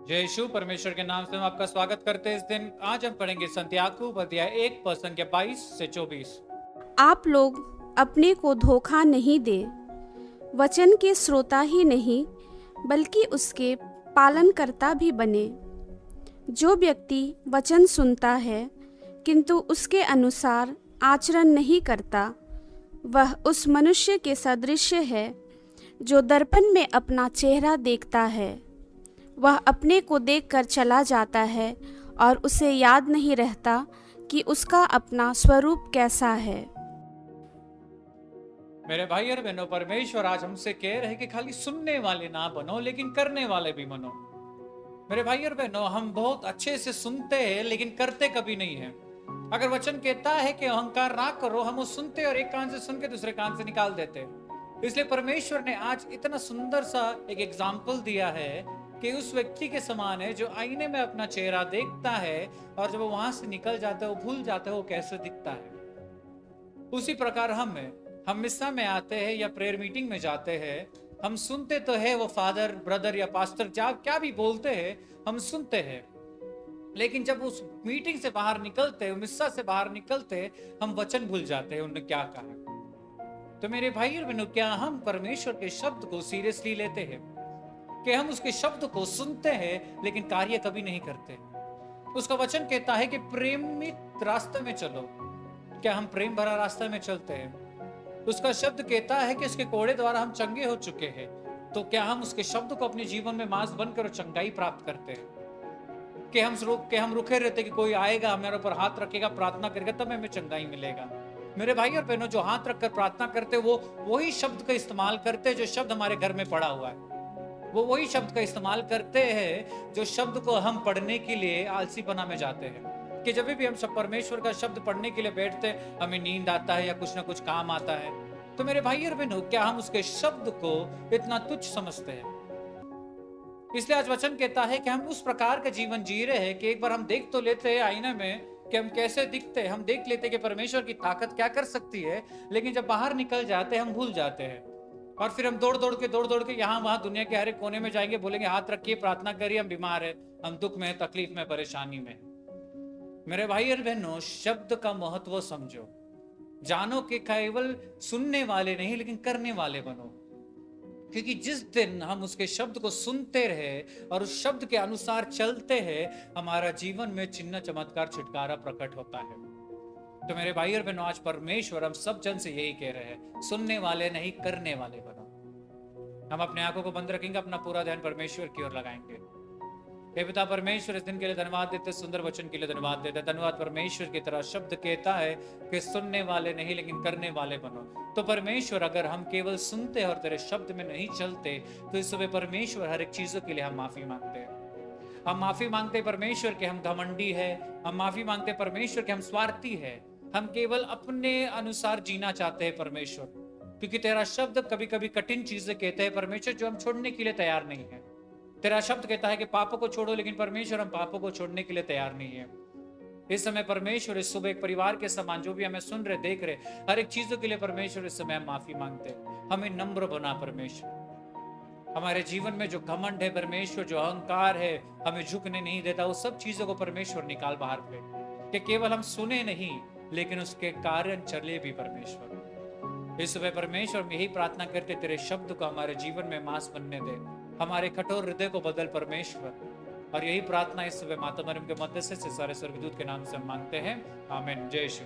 जय यीशु परमेश्वर के नाम से हम आपका स्वागत करते हैं इस दिन। आज हम पढ़ेंगे संत्याकूब अध्याय 1 पद संख्या 22 से 24। आप लोग अपने को धोखा नहीं दे, वचन के श्रोता ही नहीं बल्कि उसके पालनकर्ता भी बने। जो व्यक्ति वचन सुनता है किंतु उसके अनुसार आचरण नहीं करता, वह उस मनुष्य के सदृश है जो दर्पण में अपना चेहरा देखता है। वह अपने को देखकर चला जाता है और उसे याद नहीं रहता कि उसका अपना स्वरूप कैसा है। मेरे भाई और बहनों, परमेश्वर आज हमसे कह रहे हैं कि खाली सुनने वाले ना बनो लेकिन करने वाले भी बनो। मेरे भाई और बहनों, हम बहुत अच्छे से सुनते हैं लेकिन करते कभी नहीं है। अगर वचन कहता है कि अहंकार ना करो, हम वो सुनते और एक कान से सुन के दूसरे कान से निकाल देते। इसलिए परमेश्वर ने आज इतना सुंदर सा एक एग्जाम्पल दिया है कि उस व्यक्ति के समान है जो आईने में अपना चेहरा देखता है और जब वो वहां से निकल जाता है वो भूल जाता है वो कैसे दिखता है। उसी प्रकार हम मिस्सा में आते हैं या प्रेयर मीटिंग में जाते हैं, हम सुनते तो है वो फादर ब्रदर या पास्टर क्या भी बोलते हैं, हम सुनते हैं। लेकिन जब उस मीटिंग से बाहर निकलते हैं, मिस्सा से बाहर निकलते हैं, हम वचन भूल जाते हैं उन्होंने क्या कहा। तो मेरे भाई और बहनों, क्या हम परमेश्वर के शब्द को सीरियसली लेते हैं कि हम उसके शब्द को सुनते हैं लेकिन कार्य कभी नहीं करते। उसका वचन कहता है कि प्रेमित रास्ते में चलो। क्या हम प्रेम भरा रास्ते में चलते हैं? उसका शब्द कहता है कि उसके कोड़े द्वारा हम चंगे हो चुके हैं। तो क्या हम उसके शब्द को अपने जीवन में मांस बनकर चंगाई प्राप्त करते हैं? कि हम रुके रहते कि कोई आएगा हमारे ऊपर हाथ रखेगा प्रार्थना करेगा तब हमें चंगाई मिलेगा। मेरे भाई और बहनों, जो हाथ रखकर प्रार्थना करते वो वही शब्द का इस्तेमाल करते जो शब्द हमारे घर में पड़ा हुआ है। वो वही शब्द का इस्तेमाल करते हैं जो शब्द को हम पढ़ने के लिए आलसीपना में जाते हैं। कि जब भी हम परमेश्वर का शब्द पढ़ने के लिए बैठते हमें नींद आता है या कुछ ना कुछ काम आता है। तो मेरे भाई और बहनों, क्या हम उसके शब्द को इतना तुच्छ समझते हैं? इसलिए आज वचन कहता है कि हम उस प्रकार का जीवन जी रहे हैं कि एक बार हम देख तो लेते हैं आईने में कि हम कैसे दिखते हैं, हम देख लेते हैं कि परमेश्वर की ताकत क्या कर सकती है, लेकिन जब बाहर निकल जाते हैं हम भूल जाते हैं। और फिर हम दौड़ दौड़ के यहाँ वहां दुनिया के हर एक कोने में जाएंगे, बोलेंगे हाथ रखिए प्रार्थना करिए, हम बीमार है, हम दुख में, तकलीफ में, परेशानी में। मेरे भाई और बहनों, शब्द का महत्व समझो। जानो कि केवल सुनने वाले नहीं लेकिन करने वाले बनो। क्योंकि जिस दिन हम उसके शब्द को सुनते रहे और उस शब्द के अनुसार चलते हैं, हमारा जीवन में चिन्ह चमत्कार छुटकारा प्रकट होता है। तो मेरे भाई और बहनों, आज परमेश्वर हम सब जन से यही कह रहे हैं, सुनने वाले नहीं करने वाले बनो। हम अपने आंखों को बंद रखेंगे, अपना पूरा ध्यान परमेश्वर की ओर लगाएंगे। हे पिता परमेश्वर, इस दिन के लिए धन्यवाद देते, सुंदर वचन के लिए धन्यवाद देते। धन्यवाद परमेश्वर की तरह शब्द कहता है कि सुनने वाले नहीं लेकिन करने वाले बनो। तो परमेश्वर, अगर हम केवल सुनते हैं और तेरे शब्द में नहीं चलते तो इस समय परमेश्वर हर एक चीजों के लिए हम माफी मांगते हैं। हम माफी मांगते परमेश्वर के हम घमंडी है, हम माफी मांगते परमेश्वर के हम स्वार्थी है, हम केवल अपने अनुसार जीना चाहते हैं परमेश्वर। क्योंकि तेरा शब्द कभी कभी कठिन चीजें कहते हैं परमेश्वर जो हम छोड़ने के लिए तैयार नहीं है। तेरा शब्द कहता है कि पापों को छोड़ो, लेकिन परमेश्वर हम पापों को छोड़ने के लिए तैयार नहीं है। इस समय परमेश्वर, इस सुबह एक परिवार के समान जो भी हमें सुन रहे देख रहे, हर एक चीजों के लिए परमेश्वर इस समय हम माफी मांगते। हमें नम्र बना परमेश्वर। हमारे जीवन में जो घमंड है परमेश्वर, जो अहंकार है, हमें झुकने नहीं देता, वो सब चीजों को परमेश्वर निकाल बाहर फेंक कि केवल हम सुने नहीं लेकिन उसके कारण चले भी परमेश्वर। इस सुबह परमेश्वर हम यही प्रार्थना करते, तेरे शब्द को हमारे जीवन में मांस बनने दे, हमारे कठोर हृदय को बदल परमेश्वर। और यही प्रार्थना इस सुबह माता मरियम के मध्य से सारे स्वर्गदूत के नाम से हम मांगते हैं, आमीन। जय श्री